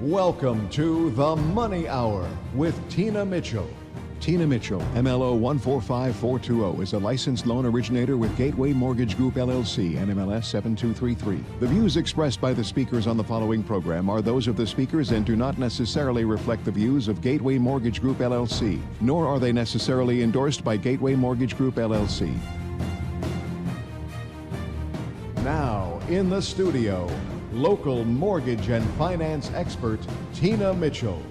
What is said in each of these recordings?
Welcome to The Money Hour with Tina Mitchell. Tina Mitchell, MLO 145420, is a licensed loan originator with Gateway Mortgage Group, LLC, NMLS 7233. The views expressed by the speakers on the following program are those of the speakers and do not necessarily reflect the views of Gateway Mortgage Group, LLC, nor are they necessarily endorsed by Gateway Mortgage Group, LLC. Now, in the studio, local mortgage and finance expert, Tina Mitchell.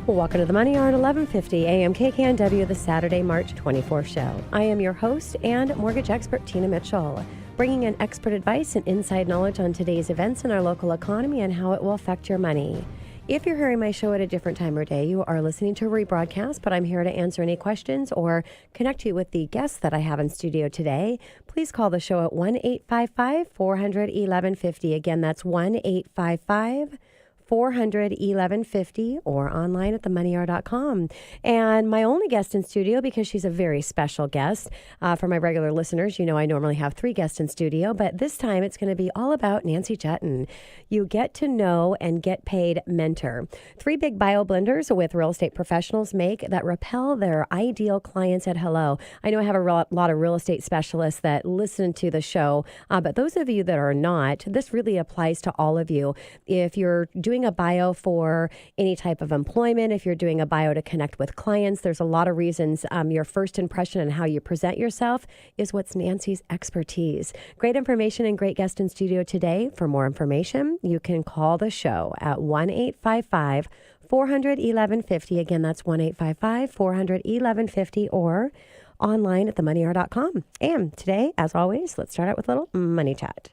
Welcome to the Money Hour at 1150 AM KKNW, the Saturday, March 24th show. I am your host and mortgage expert, Tina Mitchell, bringing in expert advice and inside knowledge on today's events in our local economy and how it will affect your money. If you're hearing my show at a different time or day, you are listening to a rebroadcast, but I'm here to answer any questions or connect you with the guests that I have in studio today. Please call the show at 1-855-400-1150. Again, that's 1-855-400-1150 or online at themoneyhour.com. And my only guest in studio, because she's a very special guest, for my regular listeners, you know I normally have 3 guests in studio, but this time it's going to be all about Nancy Juetten. You get to know and get paid mentor. 3 big bio blenders with real estate professionals make that repel their ideal clients at hello. I know I have a lot of real estate specialists that listen to the show, but those of you that are not, this really applies to all of you. If you're doing a bio for any type of employment, if you're doing a bio to connect with clients, there's a lot of reasons. Your first impression and how you present yourself is what's Nancy's expertise. Great information and great guest in studio today. For more information, you can call the show at 1-855-400-1150. Again, that's 1-855-400-1150 or online at themoneyhour.com. And today, as always, let's start out with a little money chat.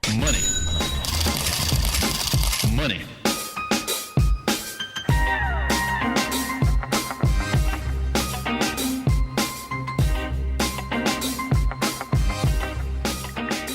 Money.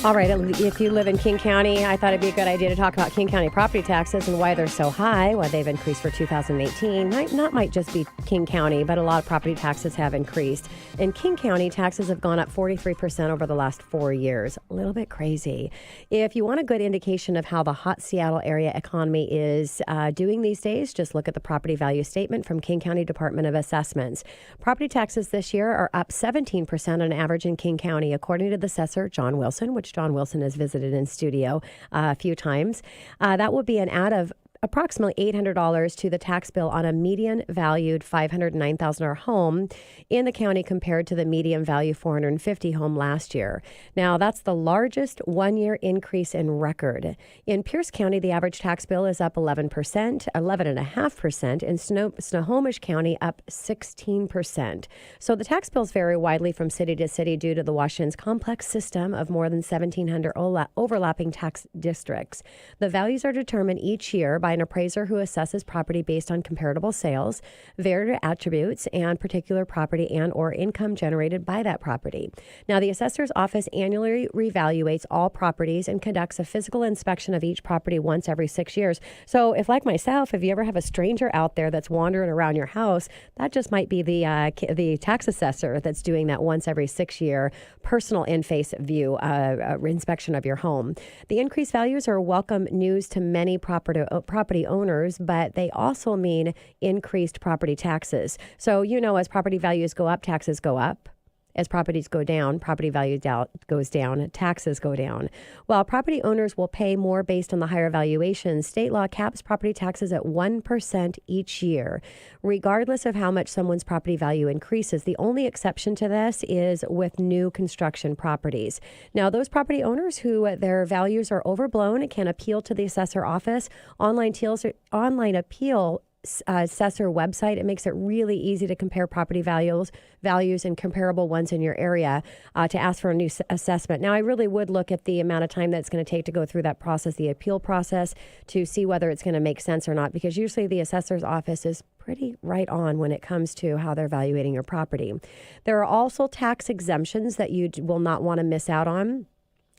All right, if you live in King County, I thought it'd be a good idea to talk about King County property taxes and why they're so high, why they've increased for 2018. Might just be King County, but a lot of property taxes have increased. In King County, taxes have gone up 43% over the last 4 years. A little bit crazy. If you want a good indication of how the hot Seattle area economy is doing these days, just look at the property value statement from King County Department of Assessments. Property taxes this year are up 17% on average in King County, according to the assessor, John Wilson, which John Wilson has visited in studio a few times. That would be an add of approximately $800 to the tax bill on a median valued $509,000 home in the county compared to the median value $450 home last year. Now, that's the largest one-year increase in record. In Pierce County, the average tax bill is up 11.5%, in Snohomish County up 16%. So the tax bills vary widely from city to city due to the Washington's complex system of more than 1,700 overlapping tax districts. The values are determined each year by an appraiser who assesses property based on comparable sales, varied attributes, and particular property and or income generated by that property. Now, the assessor's office annually reevaluates all properties and conducts a physical inspection of each property once every 6 years. So if, like myself, if you ever have a stranger out there that's wandering around your house, that just might be the tax assessor that's doing that once every 6 year personal in-face view inspection of your home. The increased values are welcome news to many property owners, but they also mean increased property taxes. So, as property values go up, taxes go up. As properties go down, property value goes down, taxes go down. While property owners will pay more based on the higher valuations, state law caps property taxes at 1% each year, regardless of how much someone's property value increases. The only exception to this is with new construction properties. Now, those property owners who their values are overblown can appeal to the assessor office. Online appeal assessor website. It makes it really easy to compare property values and comparable ones in your area to ask for a new assessment. Now, I really would look at the amount of time that's going to take to go through that process, the appeal process, to see whether it's going to make sense or not, because usually the assessor's office is pretty right on when it comes to how they're evaluating your property. There are also tax exemptions that you will not want to miss out on.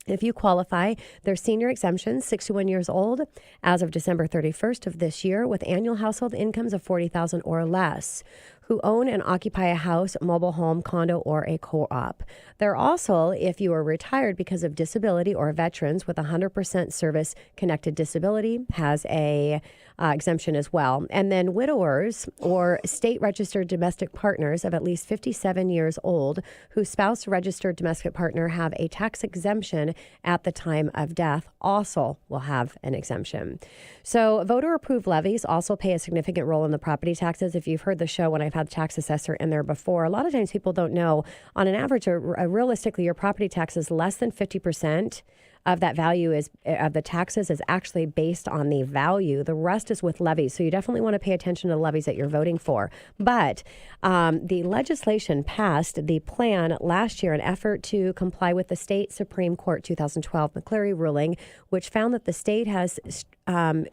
If you qualify, they're senior exemptions, 61 years old, as of December 31st of this year, with annual household incomes of $40,000 or less, who own and occupy a house, mobile home, condo, or a co-op. They're also, if you are retired because of disability or veterans with 100% service-connected disability, has a exemption as well. And then widowers or state-registered domestic partners of at least 57 years old whose spouse registered domestic partner have a tax exemption at the time of death also will have an exemption. So voter-approved levies also play a significant role in the property taxes. If you've heard the show when I've had the tax assessor in there before, a lot of times people don't know, on an average, realistically, your property tax is less than 50% of that value of the taxes is actually based on the value. The rest is with levies. So you definitely want to pay attention to the levies that you're voting for. But the legislation passed the plan last year in effort to comply with the state Supreme Court 2012 McCleary ruling, which found that the state has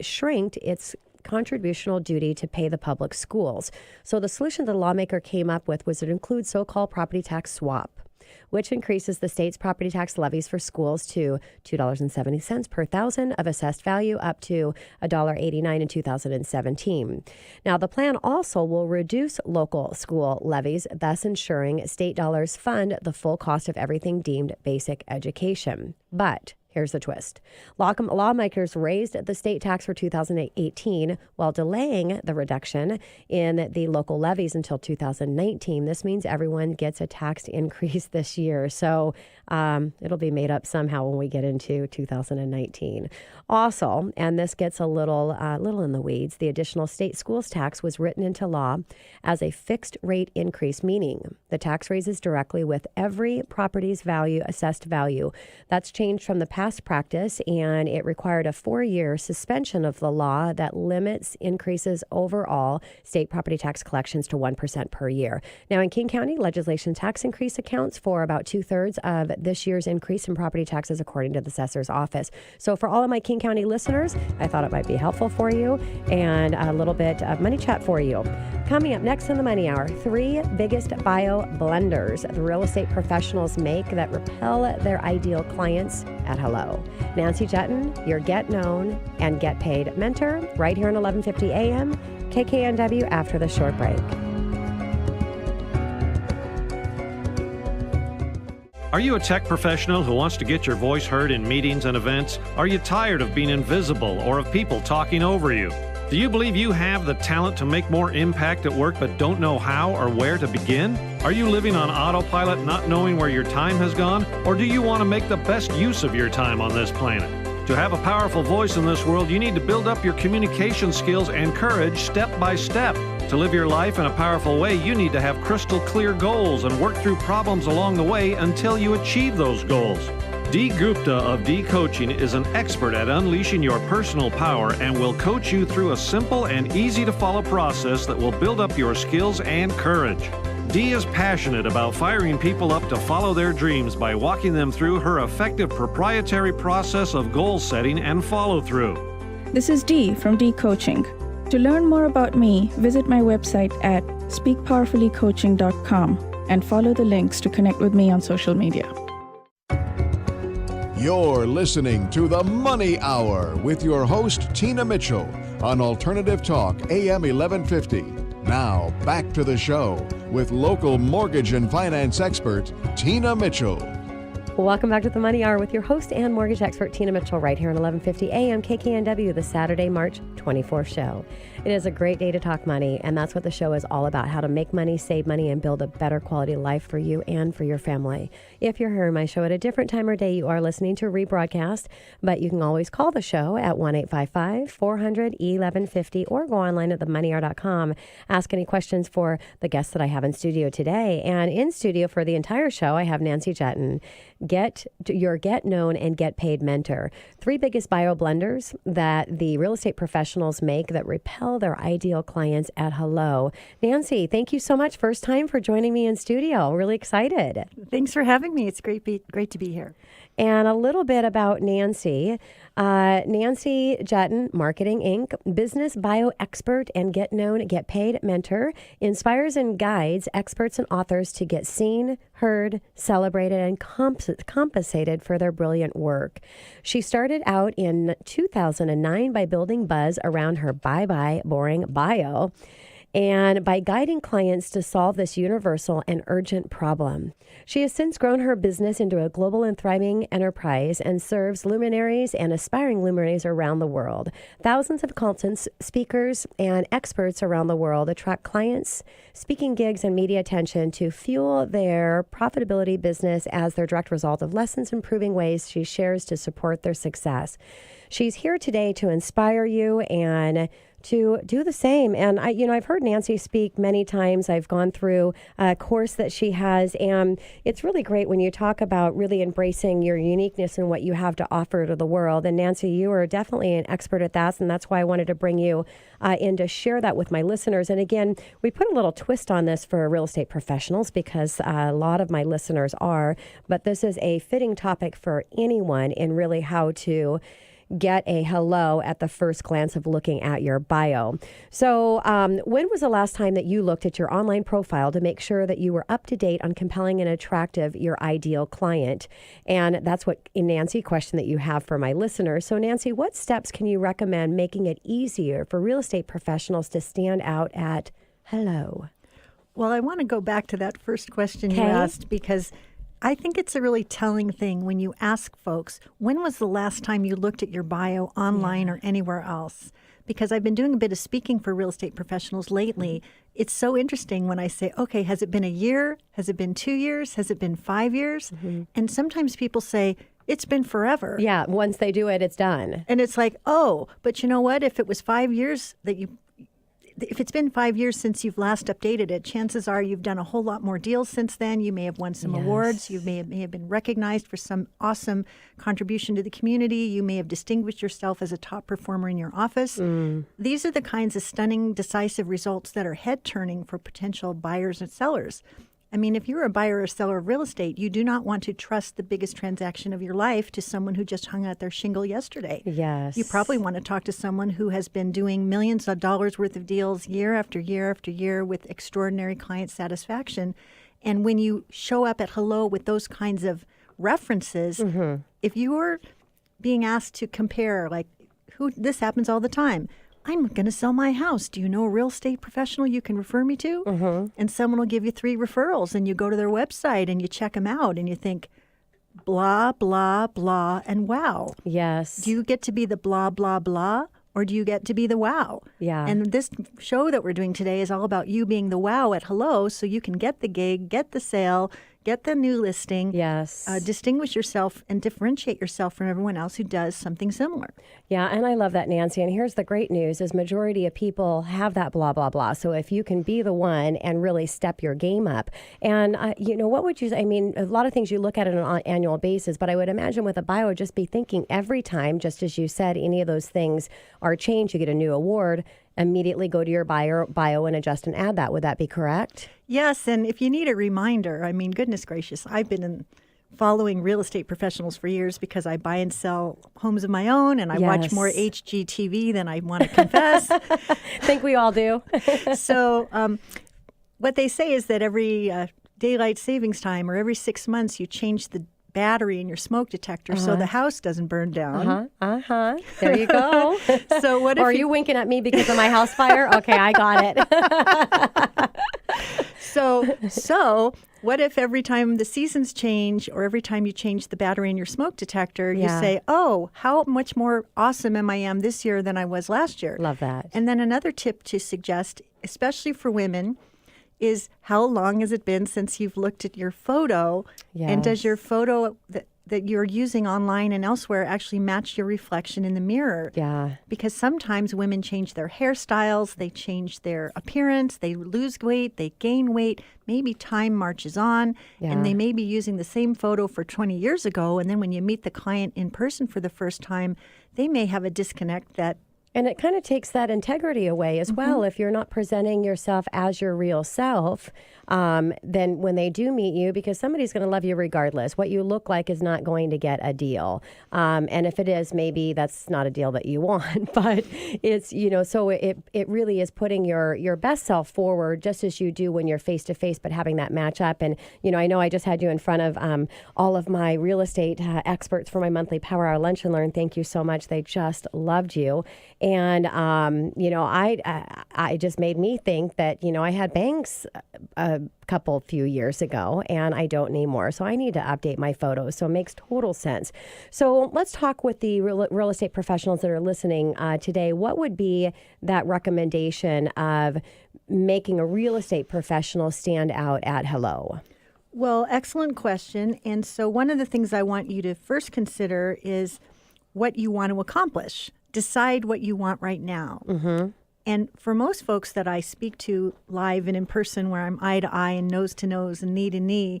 shrinked its contributional duty to pay the public schools. So the solution the lawmaker came up with was to include so-called property tax swap, which increases the state's property tax levies for schools to $2.70 per thousand of assessed value up to $1.89 in 2017. Now, the plan also will reduce local school levies, thus ensuring state dollars fund the full cost of everything deemed basic education. But here's the twist. Lawmakers raised the state tax for 2018 while delaying the reduction in the local levies until 2019. This means everyone gets a tax increase this year. So it'll be made up somehow when we get into 2019. Also, and this gets a little in the weeds, the additional state schools tax was written into law as a fixed rate increase, meaning the tax raises directly with every property's assessed value. That's changed from the past practice, and it required a 4-year suspension of the law that limits increases overall state property tax collections to 1% per year. Now, in King County, legislation tax increase accounts for about 2/3 of this year's increase in property taxes, according to the assessor's office. So for all of my King County listeners, I thought it might be helpful for you and a little bit of money chat for you. Coming up next in the Money Hour, 3 biggest bio blunders the real estate professionals make that repel their ideal clients at hello. Nancy Juetten, your Get Known and Get Paid mentor, right here on 1150 AM, KKNW, after the short break. Are you a tech professional who wants to get your voice heard in meetings and events? Are you tired of being invisible or of people talking over you? Do you believe you have the talent to make more impact at work but don't know how or where to begin? Are you living on autopilot, not knowing where your time has gone? Or do you want to make the best use of your time on this planet? To have a powerful voice in this world, you need to build up your communication skills and courage step by step. To live your life in a powerful way, you need to have crystal clear goals and work through problems along the way until you achieve those goals. Dee Gupta of Dee Coaching is an expert at unleashing your personal power and will coach you through a simple and easy to follow process that will build up your skills and courage. Dee is passionate about firing people up to follow their dreams by walking them through her effective proprietary process of goal setting and follow through. This is Dee from Dee Coaching. To learn more about me, visit my website at speakpowerfullycoaching.com and follow the links to connect with me on social media. You're listening to The Money Hour with your host, Tina Mitchell, on Alternative Talk, AM 1150. Now, back to the show with local mortgage and finance expert, Tina Mitchell. Welcome back to The Money Hour with your host and mortgage expert, Tina Mitchell, right here on 1150 AM KKNW, the Saturday, March 24th show. It is a great day to talk money, and that's what the show is all about, how to make money, save money, and build a better quality life for you and for your family. If you're hearing my show at a different time or day, you are listening to a rebroadcast, but you can always call the show at 1-855-400-1150 or go online at themoneyhour.com. Ask any questions for the guests that I have in studio today. And in studio for the entire show, I have Nancy Juetten, your Get Known and Get Paid mentor. 3 biggest bio blunders that the real estate professionals make that repel their ideal clients at hello. Nancy, thank you so much. First time for joining me in studio. Really excited. Thanks for having me. It's great to be here. And a little bit about Nancy. Nancy Juetten, Marketing Inc., business bio expert and Get Known, Get Paid mentor, inspires and guides experts and authors to get seen, heard, celebrated, and compensated for their brilliant work. She started out in 2009 by building buzz around her bye-bye boring bio. and by guiding clients to solve this universal and urgent problem. She has since grown her business into a global and thriving enterprise and serves luminaries and aspiring luminaries around the world. Thousands of consultants, speakers, and experts around the world attract clients, speaking gigs, and media attention to fuel their profitability business as their direct result of lessons improving ways she shares to support their success. She's here today to inspire you and to do the same. And I've heard Nancy speak many times. I've gone through a course that she has, and it's really great when you talk about really embracing your uniqueness and what you have to offer to the world. And Nancy, you are definitely an expert at that, and that's why I wanted to bring you in to share that with my listeners. And again, we put a little twist on this for real estate professionals because a lot of my listeners are, but this is a fitting topic for anyone in really how to get a hello at the first glance of looking at your bio. So when was the last time that you looked at your online profile to make sure that you were up to date on compelling and attractive your ideal client? And that's what, Nancy, question that you have for my listeners. So Nancy, what steps can you recommend making it easier for real estate professionals to stand out at hello? Well, I want to go back to that first question you asked, because I think it's a really telling thing when you ask folks, when was the last time you looked at your bio online or anywhere else? Because I've been doing a bit of speaking for real estate professionals lately. It's so interesting when I say, okay, has it been a year? Has it been 2 years? Has it been 5 years? And sometimes people say, it's been forever. Yeah, once they do it, it's done. And it's like, oh, but you know what? If it was 5 years if it's been 5 years since you've last updated it, chances are you've done a whole lot more deals since then. You may have won some awards. You may have been recognized for some awesome contribution to the community. You may have distinguished yourself as a top performer in your office. These are the kinds of stunning, decisive results that are head-turning for potential buyers and sellers. I mean, if you're a buyer or seller of real estate, you do not want to trust the biggest transaction of your life to someone who just hung out their shingle yesterday. Yes. You probably want to talk to someone who has been doing millions of dollars worth of deals year after year after year with extraordinary client satisfaction. And when you show up at hello with those kinds of references, if you're being asked to compare, like, this happens all the time. I'm going to sell my house. Do you know a real estate professional you can refer me to? And someone will give you 3 referrals, and you go to their website and you check them out and you think, blah, blah, blah, and wow. Yes. Do you get to be the blah, blah, blah, or do you get to be the wow? Yeah. And this show that we're doing today is all about you being the wow at hello, so you can get the gig, get the sale, get the new listing. Yes. Distinguish yourself and differentiate yourself from everyone else who does something similar. Yeah, and I love that, Nancy. And here's the great news is majority of people have that blah, blah, blah. So if you can be the one and really step your game up. And, what would you say? I mean, a lot of things you look at on an annual basis, but I would imagine with a bio, just be thinking every time, just as you said, any of those things are changed, you get a new award, immediately go to your bio and adjust and add that. Would that be correct? Yes, and if you need a reminder, I mean, goodness gracious, I've been following real estate professionals for years because I buy and sell homes of my own, and I watch more HGTV than I want to confess. Think we all do. So what they say is that every daylight savings time or every 6 months you change the battery in your smoke detector so the house doesn't burn down. There you go. So what if or are you winking at me because of my house fire? Okay, I got it. So what if every time the seasons change or every time you change the battery in your smoke detector, you say, oh, how much more awesome am I this year than I was last year? Love that. And then another tip to suggest, especially for women, is how long has it been since you've looked at your photo? Yes. And does your photo that you're using online and elsewhere actually match your reflection in the mirror? Yeah. Because sometimes women change their hairstyles, they change their appearance, they lose weight, they gain weight, maybe time marches on, and they may be using the same photo for 20 years ago, and then when you meet the client in person for the first time, they may have a disconnect that. And it kind of takes that integrity away as well. If you're not presenting yourself as your real self, then when they do meet you, because somebody's going to love you regardless, what you look like is not going to get a deal. And if it is, maybe that's not a deal that you want, but it's, so it really is putting your best self forward, just as you do when you're face to face, but having that match up. And, I know I just had you in front of all of my real estate experts for my monthly Power Hour Lunch and Learn. Thank you so much. They just loved you. And, I just made me think that, I had banks few years ago, and I don't anymore. So I need to update my photos. So it makes total sense. So let's talk with the real estate professionals that are listening today. What would be that recommendation of making a real estate professional stand out at Hello? Well, excellent question. And so one of the things I want you to first consider is what you want to accomplish. Decide what you want right now. Mm-hmm. And for most folks that I speak to live and in person, where I'm eye to eye and nose to nose and knee to knee,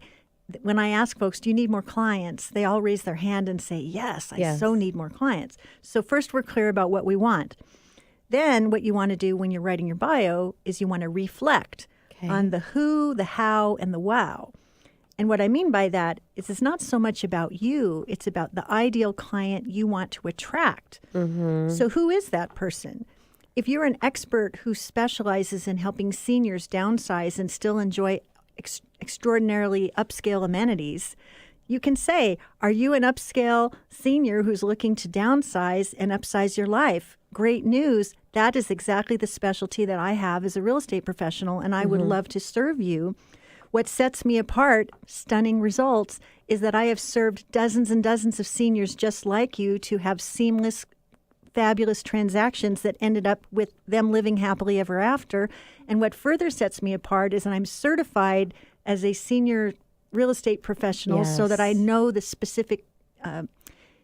when I ask folks, do you need more clients? They all raise their hand and say, yes, I so need more clients. So first we're clear about what we want. Then what you want to do when you're writing your bio is you want to reflect on the who, the how, and the wow. And what I mean by that is it's not so much about you, it's about the ideal client you want to attract. Mm-hmm. So who is that person? If you're an expert who specializes in helping seniors downsize and still enjoy extraordinarily upscale amenities, you can say, are you an upscale senior who's looking to downsize and upsize your life? Great news. That is exactly the specialty that I have as a real estate professional, and I would love to serve you. What sets me apart, stunning results, is that I have served dozens and dozens of seniors just like you to have seamless, fabulous transactions that ended up with them living happily ever after. And what further sets me apart is that I'm certified as a senior real estate professional, so that I know the specific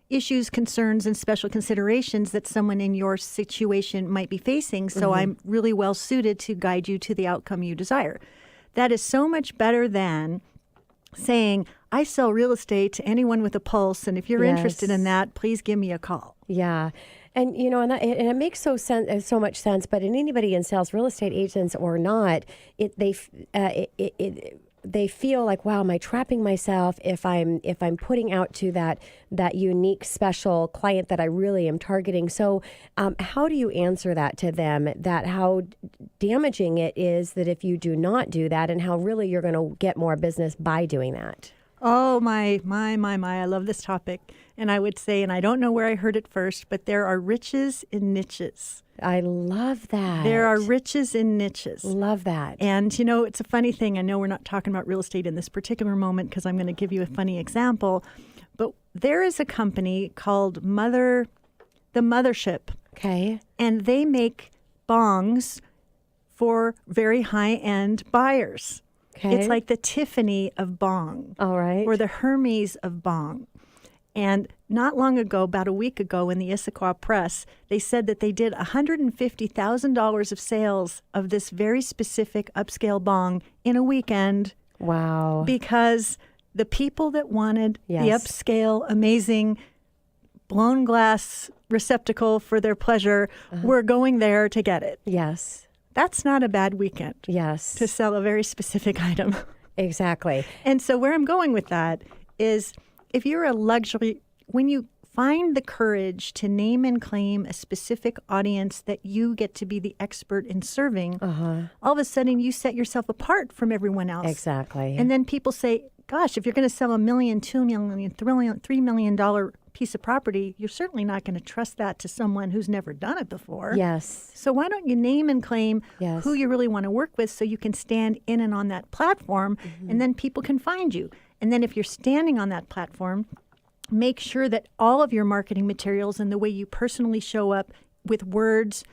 issues, concerns, and special considerations that someone in your situation might be facing. So I'm really well suited to guide you to the outcome you desire. That is so much better than saying, I sell real estate to anyone with a pulse, and if you're interested in that, please give me a call. Yeah. And, and it makes so much sense, but in anybody in sales, real estate agents or not, they feel like, wow, am I trapping myself if I'm putting out to that unique special client that I really am targeting? So how do you answer that to them, that how damaging it is that if you do not do that, and how really you're going to get more business by doing that? Oh, my. I love this topic. And I would say, and I don't know where I heard it first, but there are riches in niches. I love that. There are riches in niches. Love that. And, it's a funny thing. I know we're not talking about real estate in this particular moment because I'm going to give you a funny example. But there is a company called The Mothership. Okay. And they make bongs for very high-end buyers. Okay. It's like the Tiffany of bong. All right. Or the Hermes of bong. And not long ago, about a week ago in the Issaquah Press, they said that they did $150,000 of sales of this very specific upscale bong in a weekend. Wow. Because the people that wanted the upscale, amazing, blown glass receptacle for their pleasure were going there to get it. Yes. That's not a bad weekend. Yes. To sell a very specific item. Exactly. And so where I'm going with that is, if you're a luxury, when you find the courage to name and claim a specific audience that you get to be the expert in serving, all of a sudden you set yourself apart from everyone else. Exactly. And then people say, gosh, if you're going to sell $1 million, $2 million, $3 million piece of property, you're certainly not going to trust that to someone who's never done it before. Yes. So why don't you name and claim who you really want to work with, so you can stand in and on that platform, and then people can find you. And then if you're standing on that platform, make sure that all of your marketing materials and the way you personally show up with words,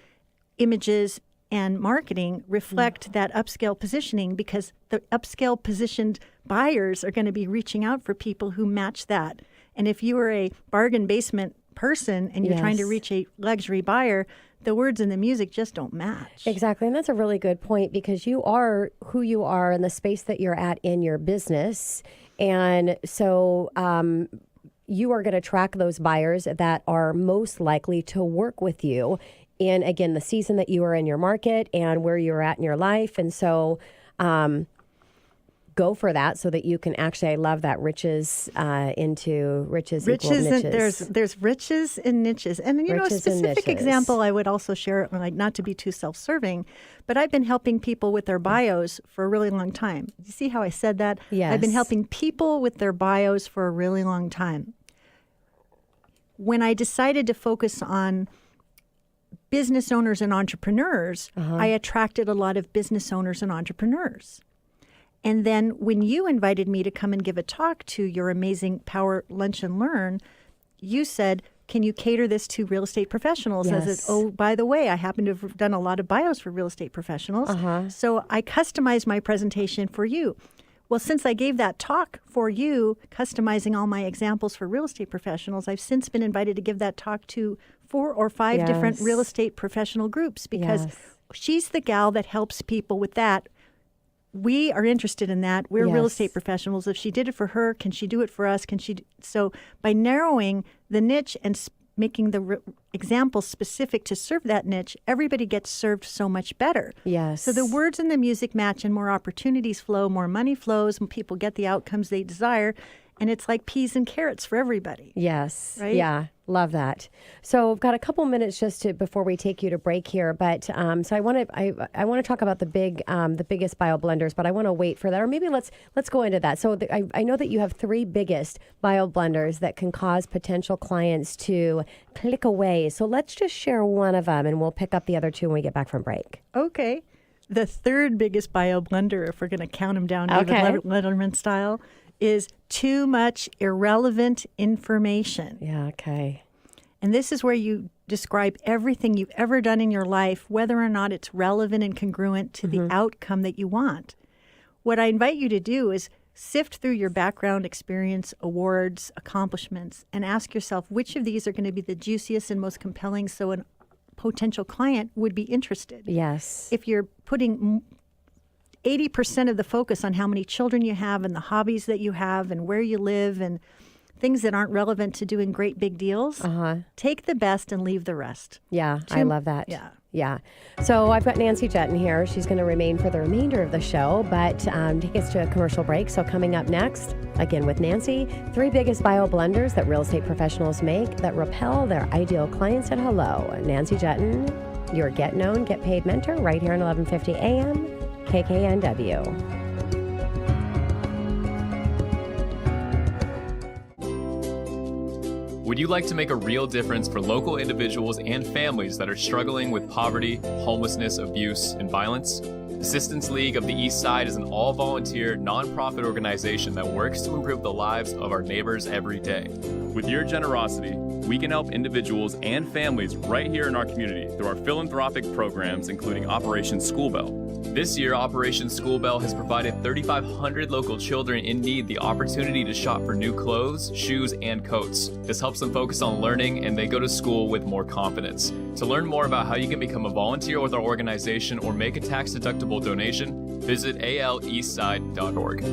images, and marketing reflect that upscale positioning, because the upscale positioned buyers are going to be reaching out for people who match that. And if you are a bargain basement person and you're trying to reach a luxury buyer, the words and the music just don't match. Exactly. And that's a really good point, because you are who you are in the space that you're at in your business. And so you are going to track those buyers that are most likely to work with you in, again, the season that you are in your market and where you're at in your life. And so go for that so that you can actually, I love that, riches into riches equal Riches and niches. there's riches and niches. And a Riches and specific niches. example I would also share, like not to be too self-serving, but I've been helping people with their bios for a really long time. You see how I said that? Yes. I've been helping people with their bios for a really long time. When I decided to focus on business owners and entrepreneurs, I attracted a lot of business owners and entrepreneurs. And then when you invited me to come and give a talk to your amazing Power Lunch and Learn, you said, can you cater this to real estate professionals? Yes. As oh, by the way, I happen to have done a lot of bios for real estate professionals. So I customized my presentation for you. Well, since I gave that talk for you, customizing all my examples for real estate professionals, I've since been invited to give that talk to 4 or 5 different real estate professional groups because she's the gal that helps people with that. We are interested in that. We're real estate professionals. If she did it for her, can she do it for us? So by narrowing the niche and making the example specific to serve that niche, everybody gets served so much better. Yes. So the words and the music match and more opportunities flow, more money flows, and people get the outcomes they desire. And it's like peas and carrots for everybody. Yes. Right? Yeah. Love that. So we've got a couple minutes before we take you to break here. But so I want to talk about the biggest bio blunders, but I want to wait for that, or maybe let's go into that. So I know that you have 3 biggest bio blunders that can cause potential clients to click away. So let's just share one of them, and we'll pick up the other 2 when we get back from break. Okay. The 3rd biggest bio blunder, if we're going to count them down David Letterman style, is too much irrelevant information. Yeah, okay. And this is where you describe everything you've ever done in your life, whether or not it's relevant and congruent to the outcome that you want. What I invite you to do is sift through your background, experience, awards, accomplishments, and ask yourself which of these are going to be the juiciest and most compelling so a potential client would be interested. Yes. If you're putting 80% of the focus on how many children you have and the hobbies that you have and where you live and things that aren't relevant to doing great big deals, take the best and leave the rest. Yeah, I love that. Yeah. Yeah. So I've got Nancy Juetten here. She's going to remain for the remainder of the show, but take us to a commercial break. So coming up next, again with Nancy, 3 biggest bio blunders that real estate professionals make that repel their ideal clients at hello. Nancy Juetten, your Get Known, Get Paid mentor, right here on 1150 AM, KKNW. Would you like to make a real difference for local individuals and families that are struggling with poverty, homelessness, abuse, and violence? Assistance League of the East Side is an all-volunteer, nonprofit organization that works to improve the lives of our neighbors every day. With your generosity, we can help individuals and families right here in our community through our philanthropic programs, including Operation School Bell. This year, Operation School Bell has provided 3,500 local children in need the opportunity to shop for new clothes, shoes, and coats. This helps them focus on learning, and they go to school with more confidence. To learn more about how you can become a volunteer with our organization or make a tax-deductible donation, visit aleastside.org.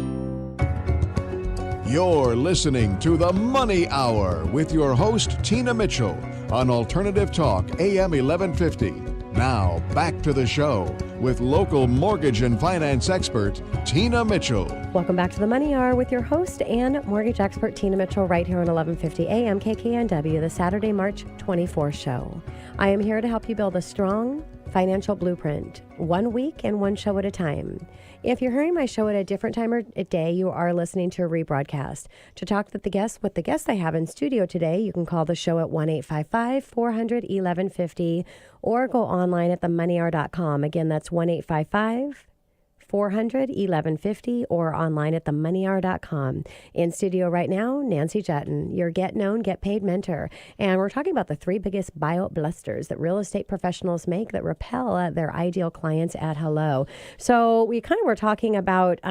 You're listening to The Money Hour with your host, Tina Mitchell, on Alternative Talk, AM 1150. Now, back to the show with local mortgage and finance expert, Tina Mitchell. Welcome back to the Money Hour with your host and mortgage expert, Tina Mitchell, right here on 1150 AM KKNW, the Saturday, March 24th show. I am here to help you build a strong financial blueprint, 1 week and 1 show at a time. If you're hearing my show at a different time or day, you are listening to a rebroadcast. To talk with the guests I have in studio today, you can call the show at 1-855-400-1150 or go online at themoneyhour.com. Again, that's 1-855-400-1150 or online at themoneyhour.com. In studio right now, Nancy Juetten, your Get Known, Get Paid mentor. And we're talking about the 3 biggest bio blusters that real estate professionals make that repel their ideal clients at hello. So we kind of were talking about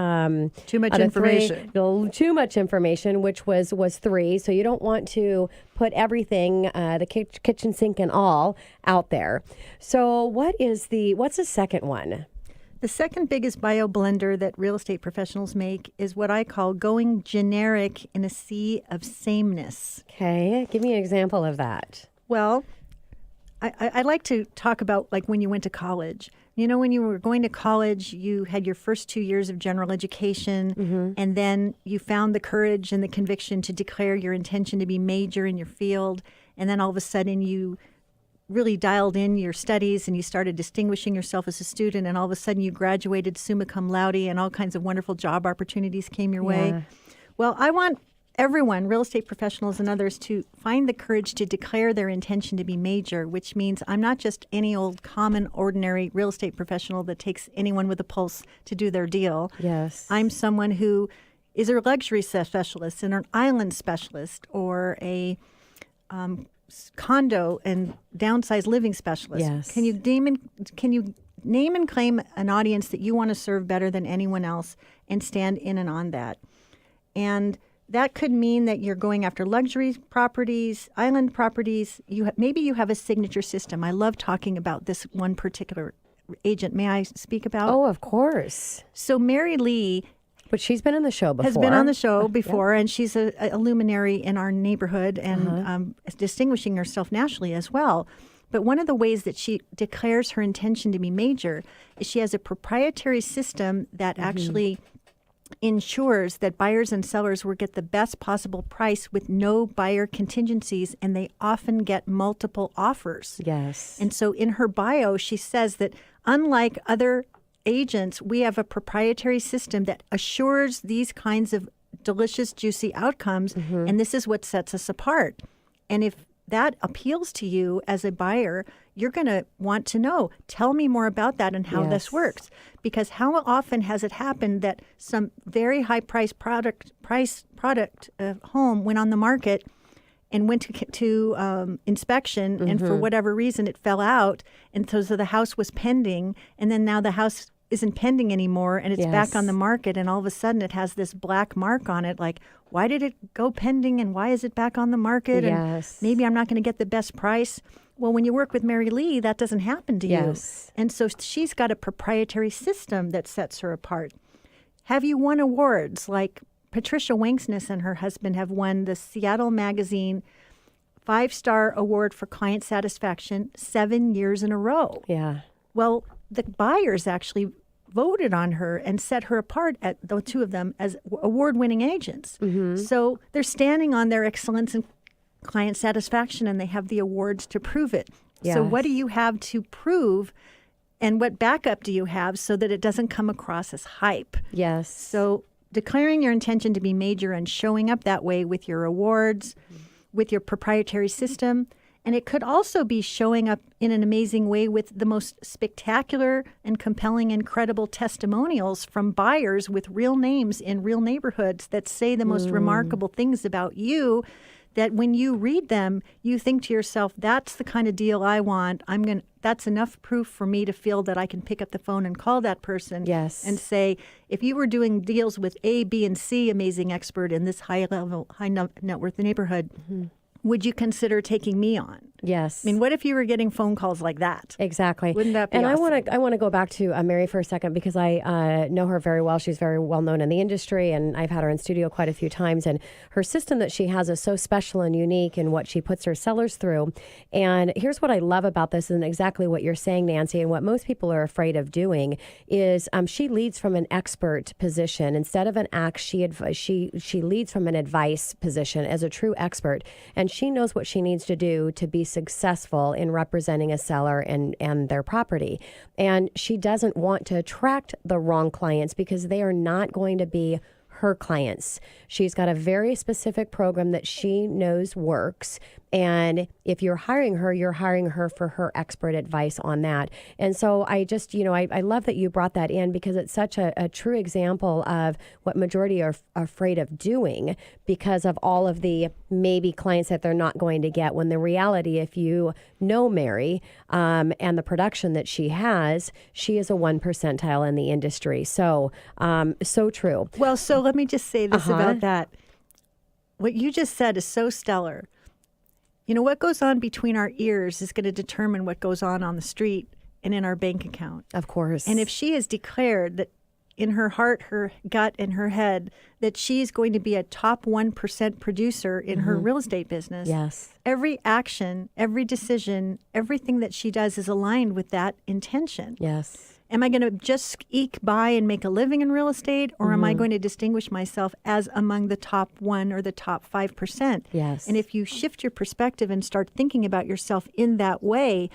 Too much information. Too much information, which was 3. So you don't want to put everything, the kitchen sink and all, out there. So what's the second one? The second biggest bio blender that real estate professionals make is what I call going generic in a sea of sameness. Okay, give me an example of that. Well, I like to talk about like when you went to college. You know, when you were going to college, you had your first 2 years of general education, and then you found the courage and the conviction to declare your intention to be major in your field. And then all of a sudden you really dialed in your studies and you started distinguishing yourself as a student. And all of a sudden you graduated summa cum laude and all kinds of wonderful job opportunities came your way. Well, I want everyone, real estate professionals and others, to find the courage to declare their intention to be major, which means I'm not just any old common ordinary real estate professional that takes anyone with a pulse to do their deal. Yes. I'm someone who is a luxury specialist and an island specialist or a condo and downsized living specialist. Yes. Can you name and claim an audience that you want to serve better than anyone else and stand in and on that? And that could mean that you're going after luxury properties, island properties. Maybe you have a signature system. I love talking about this one particular agent. May I speak about? Oh, of course. So Mary Lee But she's been in the show before. has been on the show before, and she's a luminary in our neighborhood and distinguishing herself nationally as well. But one of the ways that she declares her intention to be major is she has a proprietary system that actually ensures that buyers and sellers will get the best possible price with no buyer contingencies, and they often get multiple offers. Yes. And so in her bio, she says that unlike other agents, we have a proprietary system that assures these kinds of delicious, juicy outcomes, and this is what sets us apart. And if that appeals to you as a buyer, you're going to want to know, tell me more about that and how this works. Because how often has it happened that some very high price product home went on the market and went to inspection, and for whatever reason it fell out, and so the house was pending, and then now the house isn't pending anymore, and it's back on the market, and all of a sudden it has this black mark on it, like, why did it go pending, and why is it back on the market, and maybe I'm not going to get the best price. Well, when you work with Mary Lee, that doesn't happen to you. And so she's got a proprietary system that sets her apart. Have you won awards? Like Patricia Wanksness and her husband have won the Seattle Magazine 5-star award for client satisfaction 7 years in a row. Yeah. Well, the buyers actually voted on her and set her apart, at the two of them, as award-winning agents. So they're standing on their excellence and client satisfaction, and they have the awards to prove it. So what do you have to prove, and what backup do you have so that it doesn't come across as hype? Yes. So declaring your intention to be major and showing up that way with your awards, with your proprietary system. And it could also be showing up in an amazing way with the most spectacular and compelling and credible testimonials from buyers with real names in real neighborhoods that say the most remarkable things about you, that when you read them, you think to yourself, that's the kind of deal I want. That's enough proof for me to feel that I can pick up the phone and call that person and say, if you were doing deals with A, B, and C amazing expert in this high net worth neighborhood, would you consider taking me on? Yes. I mean, what if you were getting phone calls like that? Exactly. Wouldn't that be And awesome? I want to go back to Mary for a second, because I know her very well. She's very well known in the industry, and I've had her in studio quite a few times. And her system that she has is so special and unique in what she puts her sellers through. And here's what I love about this, and exactly what you're saying, Nancy, and what most people are afraid of doing is she leads from an expert position. Instead of an act, she leads from an advice position as a true expert. And she knows what she needs to do to be successful in representing a seller and their property. And she doesn't want to attract the wrong clients, because they are not going to be her clients. She's got a very specific program that she knows works. And if you're hiring her for her expert advice on that. And so I just, I love that you brought that in, because it's such a true example of what majority are afraid of doing because of all of the maybe clients that they're not going to get, when the reality, if you know Mary and the production that she has, she is a 1 percentile in the industry. So, so true. Well, so let me just say this about that. What you just said is so stellar. You know, what goes on between our ears is going to determine what goes on the street and in our bank account. Of course. And if she has declared that in her heart, her gut, and her head that she's going to be a top 1% producer in her real estate business, Yes. every action, every decision, everything that she does is aligned with that intention. Yes. Am I going to just eke by and make a living in real estate, or am I going to distinguish myself as among the top 1 or the top 5%? Yes. And if you shift your perspective and start thinking about yourself in that way,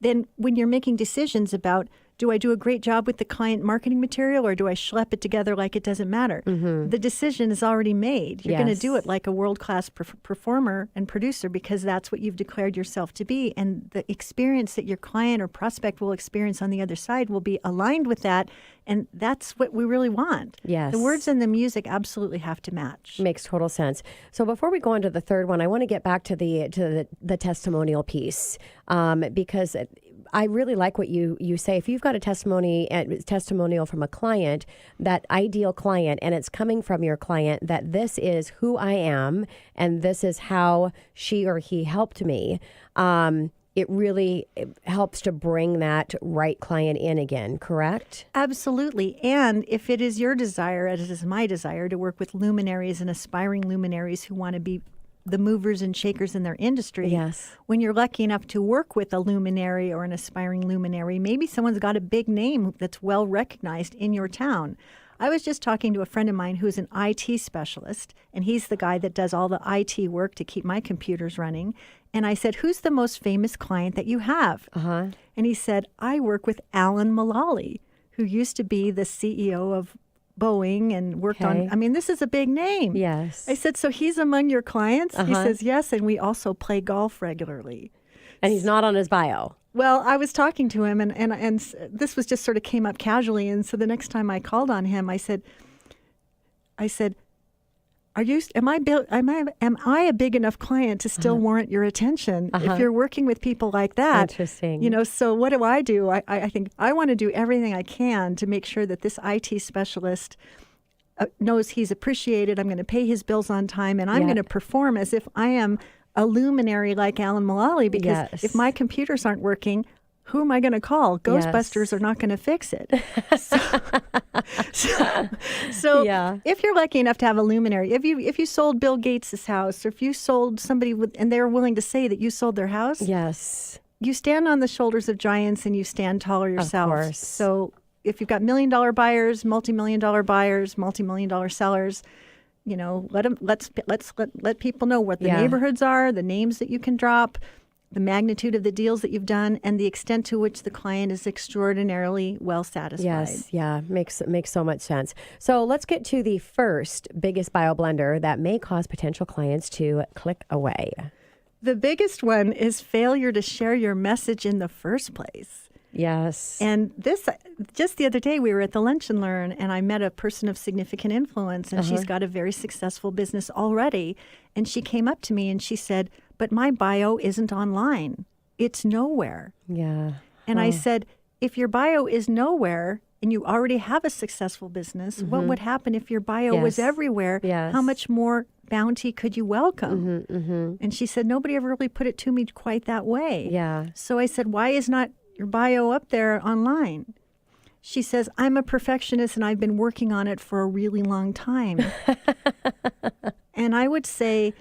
then when you're making decisions about, do I do a great job with the client marketing material, or do I schlep it together like it doesn't matter? The decision is already made. You're going to do it like a world-class performer and producer, because that's what you've declared yourself to be. And the experience that your client or prospect will experience on the other side will be aligned with that. And that's what we really want. Yes. The words and the music absolutely have to match. Makes total sense. So before we go on to the third one, I want to get back to the testimonial piece, because I really like what you say. If you've got a testimonial from a client, that ideal client, and it's coming from your client, that this is who I am and this is how she or he helped me, it really helps to bring that right client in again, correct? Absolutely. And if it is your desire, as it is my desire, to work with luminaries and aspiring luminaries who want to be the movers and shakers in their industry. Yes. When you're lucky enough to work with a luminary or an aspiring luminary, maybe someone's got a big name that's well recognized in your town. I was just talking to a friend of mine who's an IT specialist, and he's the guy that does all the IT work to keep my computers running. And I said, who's the most famous client that you have? And he said, I work with Alan Mulally, who used to be the CEO of Boeing and worked on, I mean, this is a big name. Yes. I said, so he's among your clients? He says, yes, and we also play golf regularly. And he's not on his bio. Well, I was talking to him, and this was just sort of came up casually. And so the next time I called on him, I said, am I a big enough client to still warrant your attention? If you're working with people like that, Interesting. you know, so what do? I think I want to do everything I can to make sure that this IT specialist knows he's appreciated. I'm going to pay his bills on time, and I'm going to perform as if I am a luminary like Alan Mulally, because if my computers aren't working, who am I going to call? Ghostbusters are not going to fix it. So if you're lucky enough to have a luminary, if you sold Bill Gates' house, or if you sold somebody and they're willing to say that you sold their house, you stand on the shoulders of giants and you stand taller yourself. Of course. So if you've got $1 million buyers, multi-million-dollar buyers, multi-million-dollar sellers, you know, let people know what the neighborhoods are, the names that you can drop, the magnitude of the deals that you've done, and the extent to which the client is extraordinarily well satisfied. Yes, makes so much sense. So let's get to the first biggest bio blunder that may cause potential clients to click away. The biggest one is failure to share your message in the first place. Yes. And this, just the other day, we were at the Lunch and Learn, and I met a person of significant influence, and she's got a very successful business already. And she came up to me and she said, but my bio isn't online. It's nowhere. Yeah. And I said, if your bio is nowhere and you already have a successful business, what would happen if your bio was everywhere? How much more bounty could you welcome? And she said, nobody ever really put it to me quite that way. Yeah. So I said, why is not your bio up there online? She says, I'm a perfectionist and I've been working on it for a really long time. And I would say,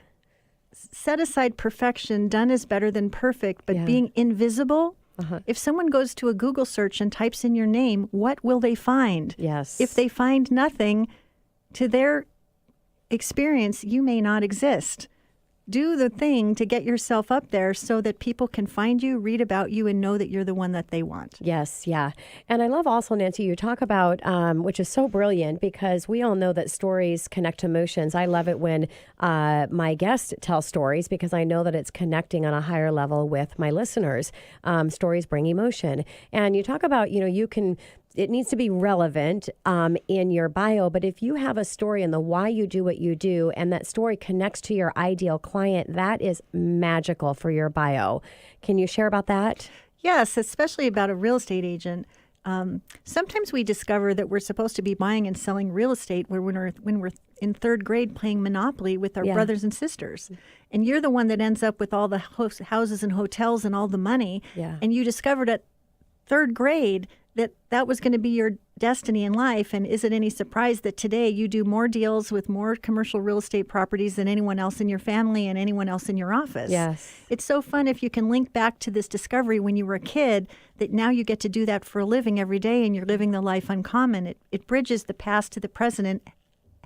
set aside perfection. Done is better than perfect, but being invisible. If someone goes to a Google search and types in your name, what will they find? Yes. If they find nothing, to their experience, you may not exist. Do the thing to get yourself up there so that people can find you, read about you, and know that you're the one that they want. Yes, yeah. And I love also, Nancy, you talk about, which is so brilliant, because we all know that stories connect emotions. I love it when my guests tell stories, because I know that it's connecting on a higher level with my listeners. Stories bring emotion. And you talk about, it needs to be relevant in your bio, but if you have a story and the why you do what you do, and that story connects to your ideal client, that is magical for your bio. Can you share about that? Yes, especially about a real estate agent. Sometimes we discover that we're supposed to be buying and selling real estate when we're in third grade playing Monopoly with our brothers and sisters. And you're the one that ends up with all the houses and hotels and all the money. And you discovered at third grade that was going to be destiny in life. And is it any surprise that today you do more deals with more commercial real estate properties than anyone else in your family and anyone else in your office? Yes. It's so fun if you can link back to this discovery when you were a kid that now you get to do that for a living every day and you're living the life uncommon. It bridges the past to the present,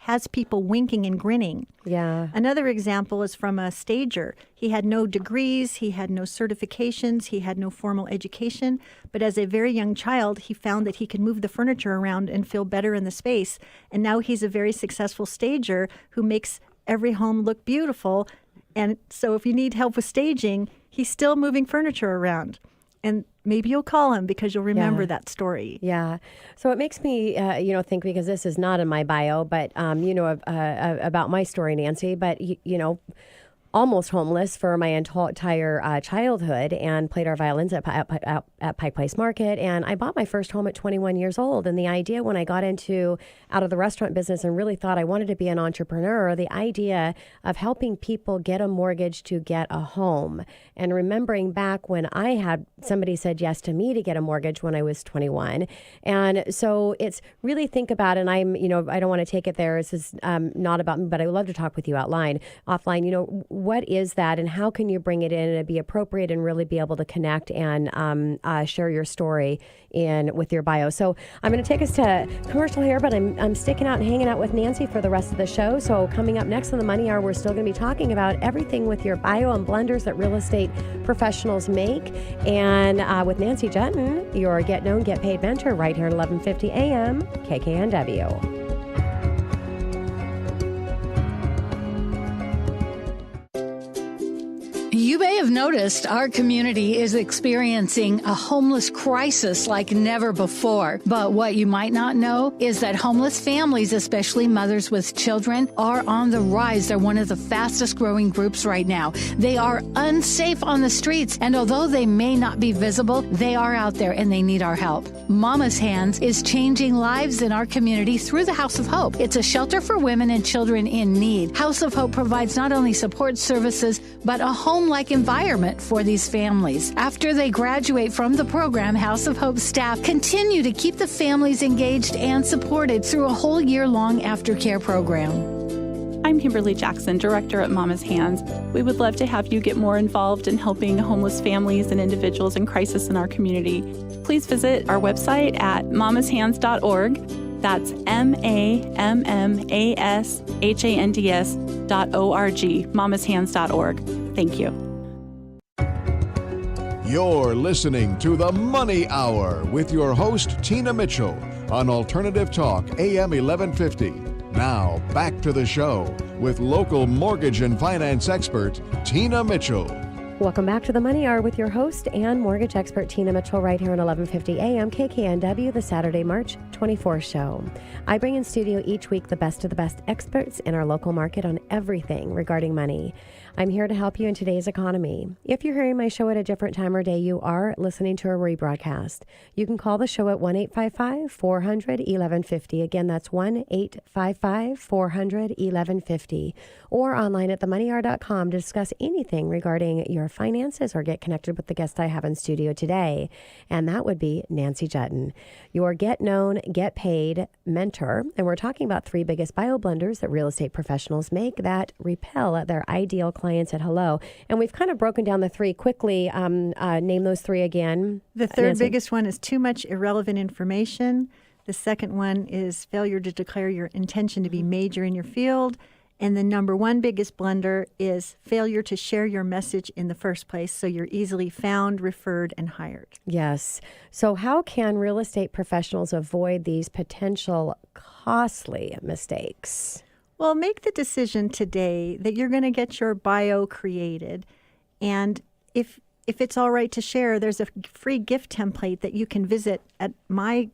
has people winking and grinning. Yeah. Another example is from a stager. He had no degrees, he had no certifications, he had no formal education, but as a very young child, he found that he could move the furniture around and feel better in the space. And now he's a very successful stager who makes every home look beautiful. And so if you need help with staging, he's still moving furniture around. And maybe you'll call him because you'll remember that story. Yeah. So it makes me, think, because this is not in my bio, but, about my story, Nancy, but, almost homeless for my entire childhood, and played our violins at Pike Place Market. And I bought my first home at 21 years old. And the idea when I got out of the restaurant business and really thought I wanted to be an entrepreneur, the idea of helping people get a mortgage to get a home. And remembering back when I had somebody said yes to me to get a mortgage when I was 21. And so it's really think about, and I'm, I don't want to take it there. This is not about me, but I would love to talk with you offline. What is that and how can you bring it in and be appropriate and really be able to connect and share your story with your bio. So I'm going to take us to commercial here, but I'm sticking out and hanging out with Nancy for the rest of the show. So coming up next on the Money Hour, we're still going to be talking about everything with your bio and blunders that real estate professionals make. And with Nancy Juetten, your Get Known, Get Paid mentor right here at 1150 AM KKNW. You may have noticed our community is experiencing a homeless crisis like never before. But what you might not know is that homeless families, especially mothers with children, are on the rise. They're one of the fastest growing groups right now. They are unsafe on the streets, and although they may not be visible, they are out there and they need our help. Mama's Hands is changing lives in our community through the House of Hope. It's a shelter for women and children in need. House of Hope provides not only support services, but a home-like environment for these families. After they graduate from the program, House of Hope staff continue to keep the families engaged and supported through a whole year-long aftercare program. I'm Kimberly Jackson, Director at Mama's Hands. We would love to have you get more involved in helping homeless families and individuals in crisis in our community. Please visit our website at mamashands.org. That's MAMMASHANDS.org, mamashands.org. Thank you. You're listening to The Money Hour with your host, Tina Mitchell, on Alternative Talk, AM 1150. Now, back to the show with local mortgage and finance expert, Tina Mitchell. Welcome back to the Money Hour with your host and mortgage expert, Tina Mitchell, right here on 1150 AM KKNW, the Saturday, March 24th show. I bring in studio each week the best of the best experts in our local market on everything regarding money. I'm here to help you in today's economy. If you're hearing my show at a different time or day, you are listening to a rebroadcast. You can call the show at 1-855-400-1150. Again, that's 1-855-400-1150. Or online at themoneyhour.com to discuss anything regarding your finances or get connected with the guest I have in studio today. And that would be Nancy Juetten, your Get Known, Get Paid mentor. And we're talking about 3 biggest bio blunders that real estate professionals make that repel their ideal clients at hello. And we've kind of broken down the 3 quickly. Name those 3 again. The third Nancy? biggest one is too much irrelevant information. The second one is failure to declare your intention to be major in your field. And the number 1 biggest blunder is failure to share your message in the first place so you're easily found, referred, and hired. Yes. So how can real estate professionals avoid these potential costly mistakes? Well, make the decision today that you're going to get your bio created. And if it's all right to share, there's a free gift template that you can visit at my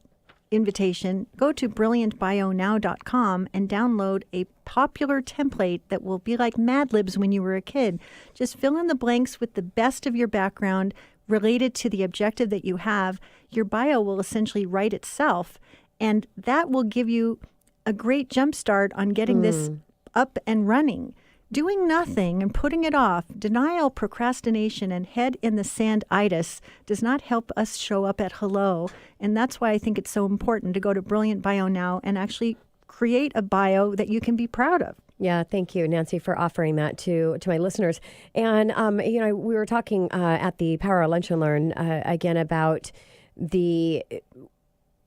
invitation. Go to brilliantbionow.com and download a popular template that will be like Mad Libs when you were a kid. Just fill in the blanks with the best of your background related to the objective that you have. Your bio will essentially write itself, and that will give you a great jump start on getting this up and running. Doing nothing and putting it off, denial, procrastination, and head in the sand-itis does not help us show up at hello. And that's why I think it's so important to go to Brilliant Bio now and actually create a bio that you can be proud of. Yeah, thank you, Nancy, for offering that to my listeners. And, we were talking at the Power of Lunch and Learn again about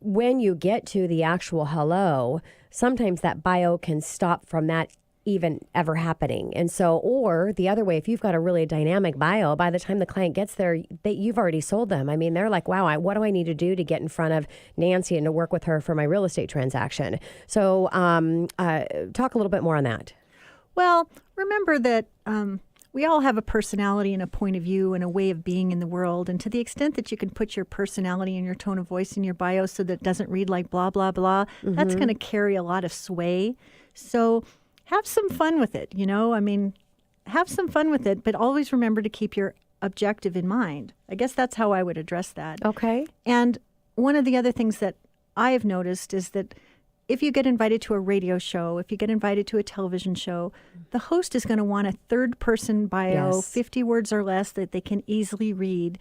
when you get to the actual hello, sometimes that bio can stop from that even ever happening. And so, or the other way, if you've got a really dynamic bio, by the time the client gets there, you've already sold them. I mean, they're like, wow, what do I need to do to get in front of Nancy and to work with her for my real estate transaction? So talk a little bit more on that. Well, remember that we all have a personality and a point of view and a way of being in the world. And to the extent that you can put your personality and your tone of voice in your bio so that it doesn't read like blah, blah, blah, that's going to carry a lot of sway. So have some fun with it, have some fun with it, but always remember to keep your objective in mind. I guess that's how I would address that. Okay. And one of the other things that I have noticed is that if you get invited to a radio show, if you get invited to a television show, the host is going to want a third-person bio, 50 words or less that they can easily read.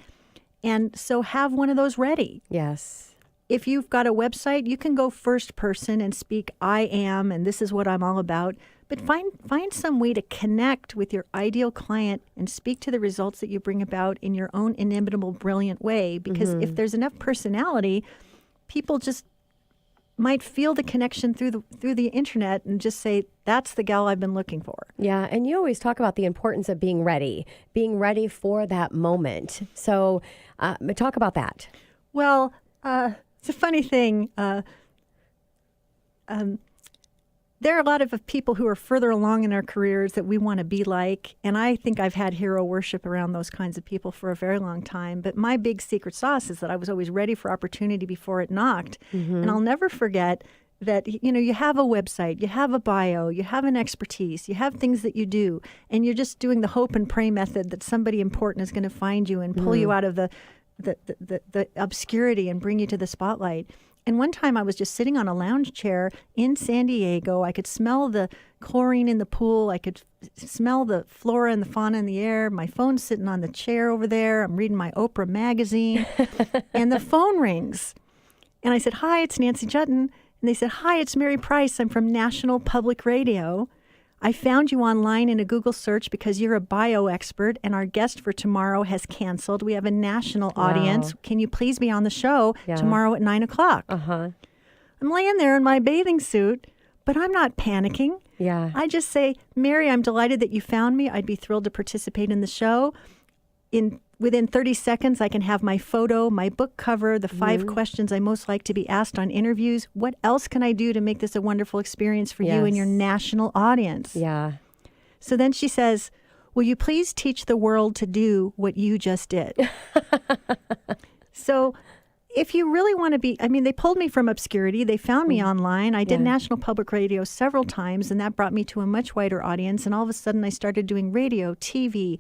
And so have one of those ready. Yes. If you've got a website, you can go first person and speak, I am, and this is what I'm all about. But find some way to connect with your ideal client and speak to the results that you bring about in your own inimitable, brilliant way. Because if there's enough personality, people just might feel the connection through the internet and just say, that's the gal I've been looking for. Yeah, and you always talk about the importance of being ready for that moment. So talk about that. Well, it's a funny thing. There are a lot of people who are further along in our careers that we want to be like, and I think I've had hero worship around those kinds of people for a very long time. But my big secret sauce is that I was always ready for opportunity before it knocked. And I'll never forget that, you have a website, you have a bio, you have an expertise, you have things that you do, and you're just doing the hope and pray method that somebody important is going to find you and pull you out of the obscurity and bring you to the spotlight. And one time I was just sitting on a lounge chair in San Diego. I could smell the chlorine in the pool. I could smell the flora and the fauna in the air. My phone's sitting on the chair over there. I'm reading my Oprah magazine. And the phone rings. And I said, hi, it's Nancy Juetten. And they said, hi, it's Mary Price. I'm from National Public Radio. I found you online in a Google search because you're a bio expert, and our guest for tomorrow has canceled. We have a national audience. Can you please be on the show tomorrow at 9:00? I'm laying there in my bathing suit, but I'm not panicking. Yeah. I just say, Mary, I'm delighted that you found me. I'd be thrilled to participate in the show. Within 30 seconds, I can have my photo, my book cover, the 5 questions I most like to be asked on interviews. What else can I do to make this a wonderful experience for you and your national audience? Yeah. So then she says, will you please teach the world to do what you just did? So if you really want to be, they pulled me from obscurity. They found me online. I did National Public Radio several times, and that brought me to a much wider audience. And all of a sudden, I started doing radio, TV,